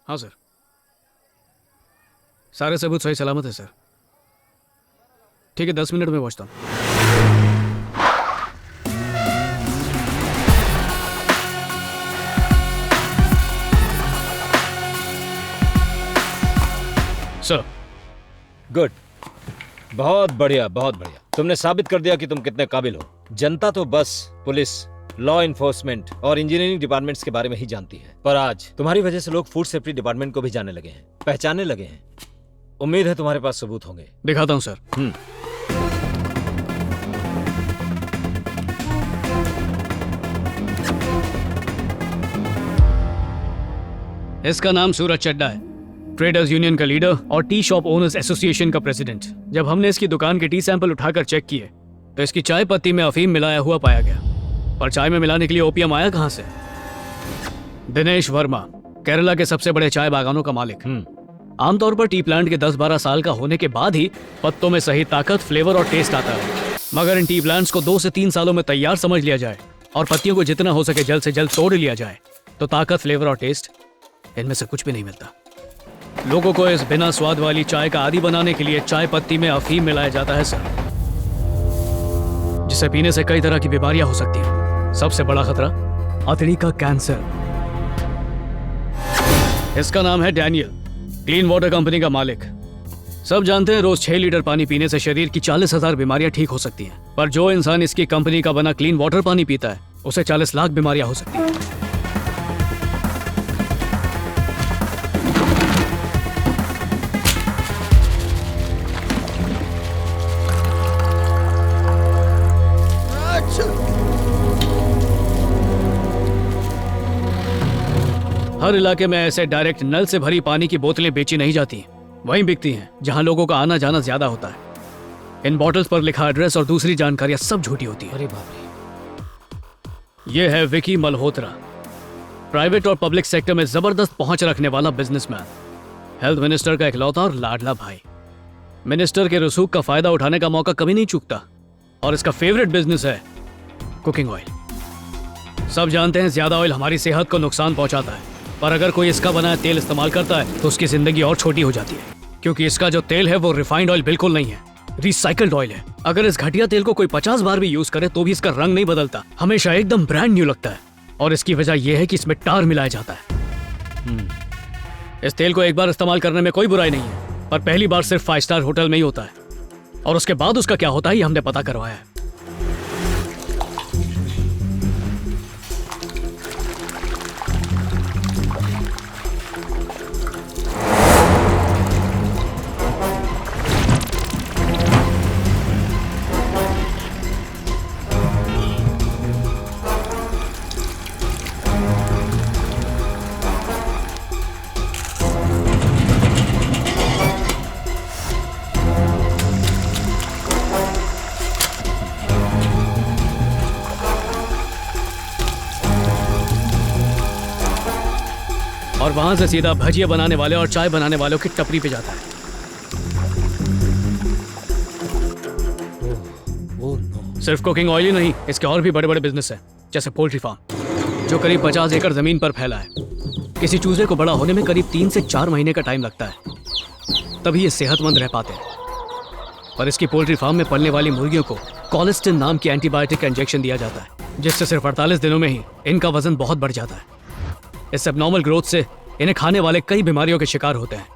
हाँ सर, सारे सबूत सही सलामत है सर। ठीक है, 10 मिनट में पहुंचता हूँ। सर। गुड, बहुत बढ़िया, बहुत बढ़िया। तुमने साबित कर दिया कि तुम कितने काबिल हो। जनता तो बस पुलिस, लॉ इन्फोर्समेंट और इंजीनियरिंग डिपार्टमेंट्स के बारे में ही जानती है, पर आज तुम्हारी वजह से लोग फूड सेफ्टी डिपार्टमेंट को भी जानने लगे हैं, पहचानने लगे हैं। उम्मीद है तुम्हारे पास सबूत होंगे। दिखाता हूँ सर। इसका नाम सूरज चड्डा है, ट्रेडर्स यूनियन का लीडर और टी शॉप ओनर्स एसोसिएशन का प्रेसिडेंट। जब हमने इसकी दुकान के टी सैंपल उठाकर चेक किए तो इसकी चाय पत्ती में अफीम मिलाया हुआ पाया गया, पर चाय में मिलाने के लिए ओपियम आया कहां से? दिनेश वर्मा, केरला के सबसे बड़े चाय बागानों का मालिक। आमतौर पर टी प्लांट के 10-12 साल का होने के बाद ही पत्तों में सही ताकत, फ्लेवर और टेस्ट आता है, मगर इन टी प्लांट्स को 2 से 3 सालों में तैयार समझ लिया जाए और पत्तियों को जितना हो सके जल्द से जल्द तोड़ लिया जाए तो ताकत, फ्लेवर और टेस्ट इनमें से कुछ भी नहीं मिलता। लोगों को इस बिना स्वाद वाली चाय का आदी बनाने के लिए चाय पत्ती में अफीम मिलाया जाता है सर, जिसे पीने से कई तरह की बीमारियां हो सकती हैं। सबसे बड़ा खतरा अतड़ी का कैंसर। इसका नाम है डैनियल, क्लीन वाटर कंपनी का मालिक। सब जानते हैं रोज 6 लीटर पानी पीने से शरीर की 40,000 बीमारियां ठीक हो सकती हैं, पर जो इंसान इसकी कंपनी का बना क्लीन वाटर पानी पीता है उसे 40 लाख बीमारियां हो सकती हैं। हर इलाके में ऐसे डायरेक्ट नल से भरी पानी की बोतलें बेची नहीं जाती, वहीं बिकती हैं जहां लोगों का आना जाना ज्यादा होता है। इन बॉटल्स पर लिखा एड्रेस और दूसरी जानकारियां सब झूठी होती है। अरे बाप रे। यह है विकी मल्होत्रा, प्राइवेट और पब्लिक सेक्टर में जबरदस्त पहुंच रखने वाला बिजनेसमैन, हेल्थ मिनिस्टर का इकलौता और लाडला भाई। मिनिस्टर के रसूख का फायदा उठाने का मौका कभी नहीं चूकता, और इसका फेवरेट बिजनेस है कुकिंग ऑयल। सब जानते हैं ज्यादा ऑयल हमारी सेहत को नुकसान पहुंचाता है, पर अगर कोई इसका बनाया तेल इस्तेमाल करता है तो उसकी जिंदगी और छोटी हो जाती है, क्योंकि इसका जो तेल है वो रिफाइंड ऑयल बिल्कुल नहीं है, रिसाइकल्ड ऑयल है। अगर इस घटिया तेल को कोई 50 बार भी यूज करे तो भी इसका रंग नहीं बदलता, हमेशा एकदम ब्रांड न्यू लगता है। और इसकी वजह यह है कि इसमें टार मिलाया जाता है। इस तेल को एक बार इस्तेमाल करने में कोई बुराई नहीं है, पर पहली बार सिर्फ 5 स्टार होटल में ही होता है, और उसके बाद उसका क्या होता है ये हमने पता करवाया है। और वहां से सीधा भजिया बनाने वाले और चाय बनाने वालों की टपरी पे जाता है। सिर्फ कुकिंग ऑयल ही नहीं, इसके और भी बड़े बड़े बिजनेस हैं, जैसे पोल्ट्री फार्म जो करीब 50 एकड़ जमीन पर फैला है। किसी चूजे को बड़ा होने में करीब 3 से 4 महीने का टाइम लगता है, तभी ये सेहतमंद रह पाते हैं। पर इसकी पोल्ट्री फार्म में पलने वाली मुर्गियों को कोलेस्टिन नाम की एंटीबायोटिक का इंजेक्शन दिया जाता है, जिससे सिर्फ 48 दिनों में ही इनका वजन बहुत बढ़ जाता है। इस एबनॉर्मल ग्रोथ से इन्हें खाने वाले कई बीमारियों के शिकार होते हैं,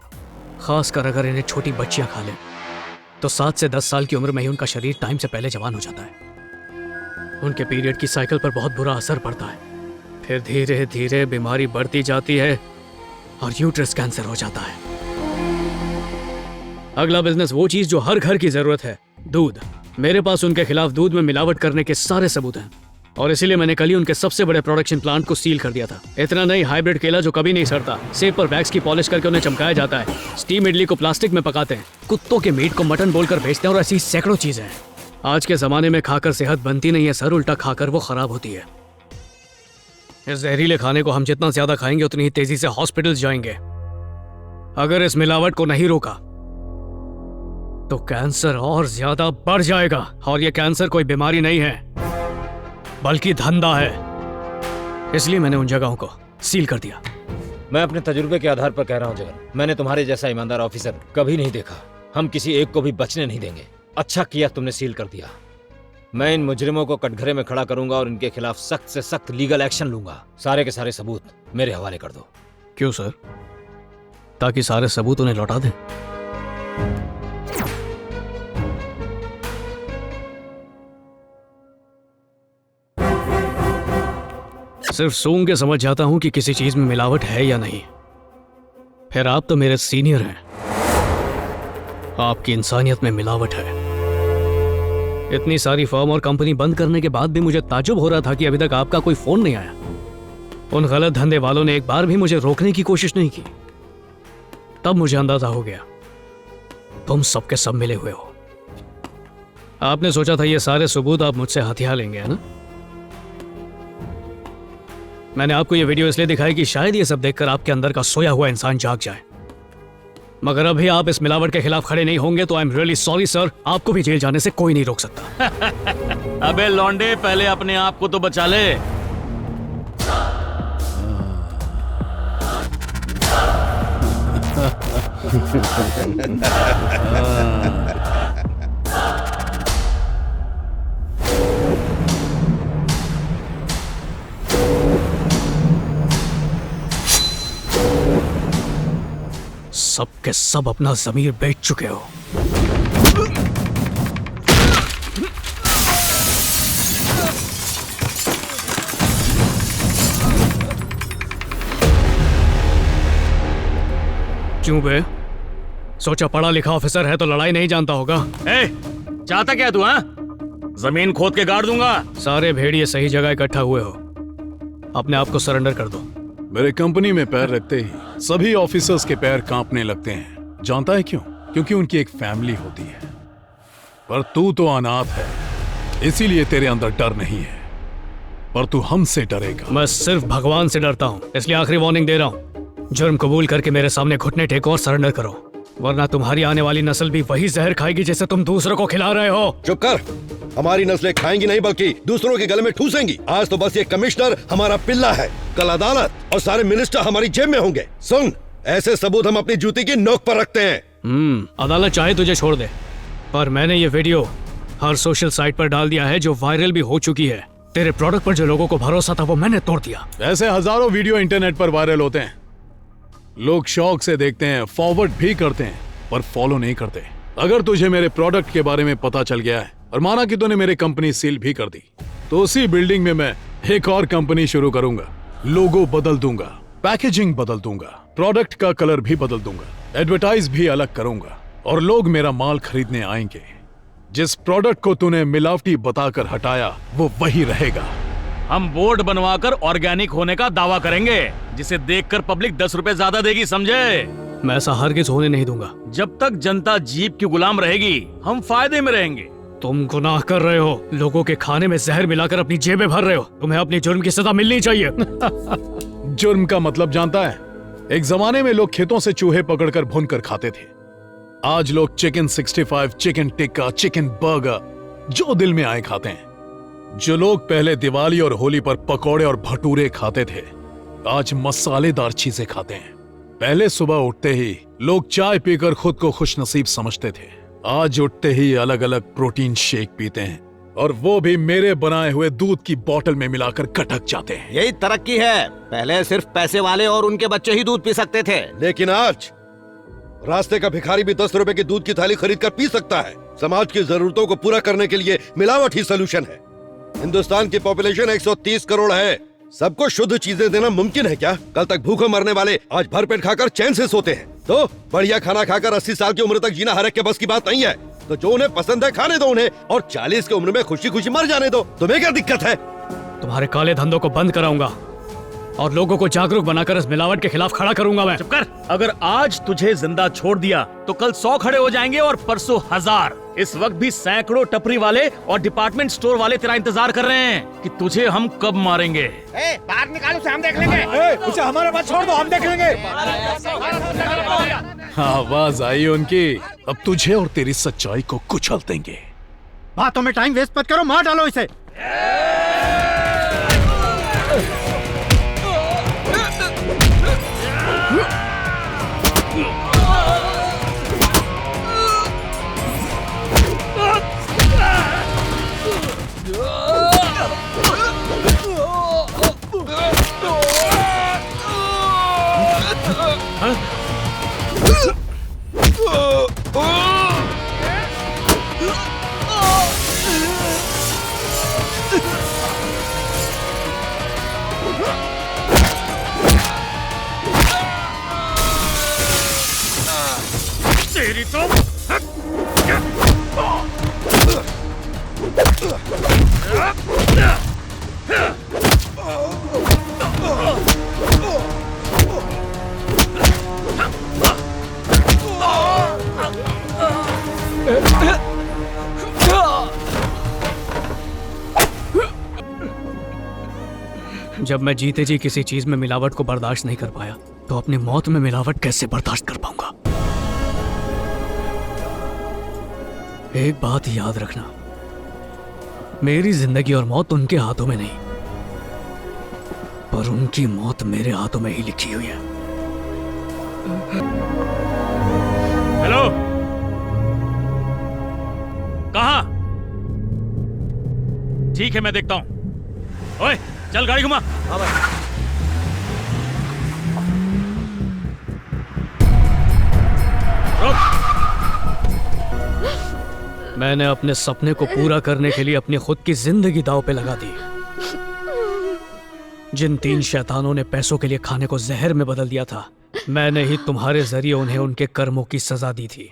खासकर अगर इन्हें छोटी बच्चियां खा लें तो 7 से 10 साल की उम्र में ही उनका शरीर टाइम से पहले जवान हो जाता है। उनके पीरियड की साइकिल पर बहुत बुरा असर पड़ता है, फिर धीरे धीरे बीमारी बढ़ती जाती है और यूट्रस कैंसर हो जाता है। अगला बिजनेस वो चीज जो हर घर की जरूरत है, दूध। मेरे पास उनके खिलाफ दूध में मिलावट करने के सारे सबूत हैं, और इसीलिए मैंने कल ही उनके सबसे बड़े प्रोडक्शन प्लांट को सील कर दिया था। इतना नहीं, हाइब्रिड केला जो कभी नहीं सड़ता, सेब पर वैक्स की पॉलिश करके उन्हें चमकाया जाता है, स्टीम इडली को प्लास्टिक में पकाते हैं, कुत्तों के मीट को मटन बोलकर बेचते हैं, और ऐसी सैकड़ों चीजें हैं। आज के जमाने में खाकर सेहत बनती नहीं है सर, उल्टा खाकर वो खराब होती है। इस जहरीले खाने को हम जितना ज्यादा खाएंगे उतनी ही तेजी से हॉस्पिटल जाएंगे। अगर इस मिलावट को नहीं रोका तो कैंसर और ज्यादा बढ़ जाएगा, और ये कैंसर कोई बीमारी नहीं है बल्कि धंधा है। इसलिए मैंने उन जगहों को सील कर दिया। मैं अपने तजुर्बे के आधार पर कह रहा हूँ जगन, मैंने तुम्हारे जैसा ईमानदार ऑफिसर कभी नहीं देखा। हम किसी एक को भी बचने नहीं देंगे। अच्छा किया तुमने सील कर दिया। मैं इन मुजरिमों को कटघरे में खड़ा करूंगा और इनके खिलाफ सख्त से सख्त लीगल एक्शन लूंगा। सारे के सारे सबूत मेरे हवाले कर दो। क्यों सर? ताकि सारे सबूत उन्हें लौटा दें। सिर्फ सूंघ के समझ जाता हूं कि किसी चीज में मिलावट है या नहीं। फिर आप तो मेरे सीनियर हैं, आपकी इंसानियत में मिलावट है। इतनी सारी फर्म और कंपनी बंद करने के बाद भी मुझे ताज्जुब हो रहा था कि अभी तक आपका कोई फोन नहीं आया। उन गलत धंधे वालों ने एक बार भी मुझे रोकने की कोशिश नहीं की। तब मुझे अंदाजा हो गया तुम सबके सब मिले हुए हो। आपने सोचा था ये सारे सबूत आप मुझसे हथिया लेंगे, है ना? मैंने आपको ये वीडियो इसलिए दिखाई कि शायद ये सब देखकर आपके अंदर का सोया हुआ इंसान जाग जाए। मगर अभी आप इस मिलावट के खिलाफ खड़े नहीं होंगे तो I am really sorry sir. आपको भी जेल जाने से कोई नहीं रोक सकता। अबे लौंडे, पहले अपने आप को तो बचा ले। सबके सब अपना जमीर बेच चुके हो। क्यों बे? सोचा पढ़ा लिखा ऑफिसर है तो लड़ाई नहीं जानता होगा। ए, चाहता क्या तू? हाँ, जमीन खोद के गाड़ दूंगा। सारे भेड़िए सही जगह इकट्ठा हुए हो, अपने आप को सरेंडर कर दो। मेरे कंपनी में पैर रखते ही सभी ऑफिसर्स के पैर कांपने लगते हैं। जानता है क्यों? क्योंकि उनकी एक फैमिली होती है। पर तू तो अनाथ है, इसीलिए तेरे अंदर डर नहीं है। पर तू हमसे डरेगा। मैं सिर्फ भगवान से डरता हूँ, इसलिए आखिरी वार्निंग दे रहा हूँ। जुर्म कबूल करके मेरे सामने घुटने टेको और सरेंडर करो, वरना तुम्हारी आने वाली नस्ल भी वही जहर खाएगी जिसे तुम दूसरों को खिला रहे हो। चुप कर। हमारी नस्लें खाएंगी नहीं बल्कि दूसरों के गले में ठूसेंगी। आज तो बस ये कमिश्नर हमारा पिल्ला है, कल अदालत और सारे मिनिस्टर हमारी जेब में होंगे। सुन, ऐसे सबूत हम अपनी जूती की नोक पर रखते हैं। अदालत चाहे तुझे छोड़ दे, पर मैंने ये वीडियो हर सोशल साइट पर डाल दिया है जो वायरल भी हो चुकी है। तेरे प्रोडक्ट पर जो लोगों को भरोसा था वो मैंने तोड़ दिया। ऐसे हजारों वीडियो इंटरनेट पर वायरल होते हैं। लोग शौक से देखते हैं, फॉरवर्ड भी करते हैं, पर फॉलो नहीं करते। अगर तुझे मेरे प्रोडक्ट के बारे में पता चल गया है और माना कि तूने मेरी कंपनी सील भी कर दी, तो उसी बिल्डिंग में मैं एक और कंपनी शुरू करूंगा। लोगो बदल दूंगा, पैकेजिंग बदल दूंगा, प्रोडक्ट का कलर भी बदल दूंगा, एडवर्टाइज भी अलग करूंगा और लोग मेरा माल खरीदने आएंगे। जिस प्रोडक्ट को तूने मिलावटी बताकर हटाया वो वही रहेगा। हम बोर्ड बनवाकर ऑर्गेनिक होने का दावा करेंगे, जिसे देखकर पब्लिक 10 रुपए ज्यादा देगी, समझे? मैं ऐसा हरगिज होने नहीं दूंगा। जब तक जनता जीप की गुलाम रहेगी, हम फायदे में रहेंगे। तुम गुनाह कर रहे हो, लोगों के खाने में जहर मिलाकर अपनी जेबें भर रहे हो। तुम्हें अपनी जुर्म की सजा मिलनी चाहिए। जुर्म का मतलब जानता है? एक जमाने में लोग खेतों से चूहे पकड़कर भूनकर खाते थे। आज लोग chicken 65, chicken tikka, chicken burger जो दिल में आए खाते हैं। जो लोग पहले दिवाली और होली पर पकौड़े और भटूरे खाते थे, आज मसालेदार चीजें खाते हैं। पहले सुबह उठते ही लोग चाय पीकर खुद को खुशनसीब समझते थे, आज उठते ही अलग अलग प्रोटीन शेक पीते हैं, और वो भी मेरे बनाए हुए दूध की बोतल में मिलाकर कटक जाते हैं। यही तरक्की है। पहले सिर्फ पैसे वाले और उनके बच्चे ही दूध पी सकते थे, लेकिन आज रास्ते का भिखारी भी 10 रुपए की दूध की थाली खरीद कर पी सकता है। समाज की जरूरतों को पूरा करने के लिए मिलावट ही सोल्यूशन है। हिंदुस्तान की पॉपुलेशन 130 करोड़ है। सबको शुद्ध चीजें देना मुमकिन है क्या? कल तक भूखे मरने वाले आज भरपेट खाकर चैन से सोते हैं। तो बढ़िया खाना खाकर 80 साल की उम्र तक जीना हर एक के बस की बात नहीं है। तो जो उन्हें पसंद है खाने दो उन्हें, और 40 की उम्र में खुशी खुशी मर जाने दो। तुम्हें क्या दिक्कत है? तुम्हारे काले धंधों को बंद कराऊंगा और लोगों को जागरूक बनाकर इस मिलावट के खिलाफ खड़ा करूंगा मैं। चुप कर। अगर आज तुझे जिंदा छोड़ दिया तो कल 100 खड़े हो जाएंगे और परसों 1000। इस वक्त भी सैकड़ों टपरी वाले और डिपार्टमेंट स्टोर वाले तेरा इंतजार कर रहे हैं कि तुझे हम कब मारेंगे। बाहर निकालो से हम देख लेंगे। उसे हमारे पास छोड़ दो, हम देख लेंगे। आवाज आई उनकी। अब तुझे और तेरी सच्चाई को कुचल देंगे। बातों में टाइम वेस्ट मत करो, मार डालो इसे। नहीं तो जब मैं जीते जी किसी चीज में मिलावट को बर्दाश्त नहीं कर पाया तो अपनी मौत में मिलावट कैसे बर्दाश्त कर पाऊंगा। एक बात याद रखना, मेरी जिंदगी और मौत उनके हाथों में नहीं, पर उनकी मौत मेरे हाथों में ही लिखी हुई है। हेलो, कहा? ठीक है, मैं देखता हूं। ओए, चल गाड़ी घुमा। हाँ भाई। रुक। मैंने अपने सपने को पूरा करने के लिए अपनी खुद की जिंदगी दांव पे लगा दी। जिन 3 शैतानों ने पैसों के लिए खाने को जहर में बदल दिया था, मैंने ही तुम्हारे जरिए उन्हें उनके कर्मों की सजा दी थी।